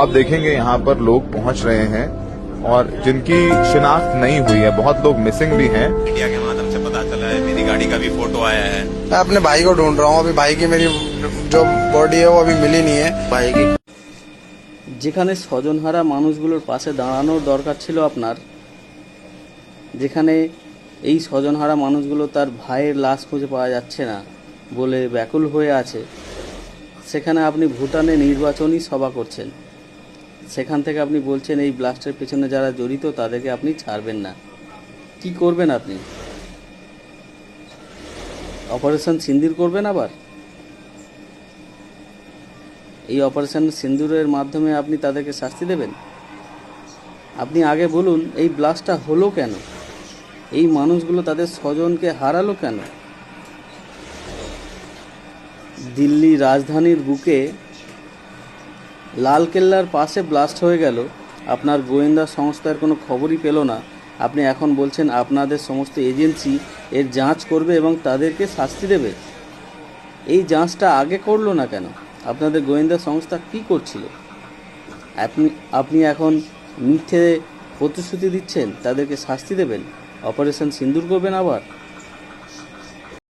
आप देखेंगे यहाँ पर लोग पहुँच रहे हैं और जिनकी शिनाख्त नहीं हुई है, बहुत लोग मिसिंग भी हैं। मीडिया के माध्यम से पता चला है, मेरी गाड़ी का भी फोटो आया है। मैं अपने भाई को ढूंढ रहा हूँ, अभी भाई की मेरी जो बॉडी है वो अभी मिली नहीं है। भाई की যেখানে স্বজনহারা মানুষগুলোর পাশে দাঁড়ানোর দরকার ছিল আপনার, যেখানে এই স্বজনহারা মানুষগুলো তার ভাইয়ের লাশ খুঁজে পাওয়া যাচ্ছে না বলে ব্যাকুল হয়ে আছে, সেখানে আপনি ভুটানে নির্বাচনী সভা করছেন। সেখান থেকে আপনি বলছেন এই ব্লাস্টের পেছনে যারা জড়িত তাদেরকে আপনি ছাড়বেন না। কি করবেন আপনি? অপারেশন সিন্দুর করবেন আবার? এই অপারেশন সিন্দুরের মাধ্যমে আপনি তাদেরকে শাস্তি দেবেন? আপনি আগে বলুন এই ব্লাস্টটা হলো কেন, এই মানুষগুলো তাদের স্বজনকে হারালো কেন? দিল্লি রাজধানীর বুকে লালকেল্লার পাশে ব্লাস্ট হয়ে গেল, আপনার গোয়েন্দা সংস্থার কোনো খবরই পেল না। আপনি এখন বলছেন আপনাদের সমস্ত এজেন্সি এর যাঞ্চ করবে এবং তাদেরকে শাস্তি দেবে। এই যাঞ্চটা আগে করলো না কেন? আপনাদের গোয়েন্দা সংস্থা কি করছিল? আপনি এখন মিথ্যে প্রতিশ্রুতি দিচ্ছেন তাদেরকে শাস্তি দেবেন, অপারেশন সিন্দুর করবেন আবার।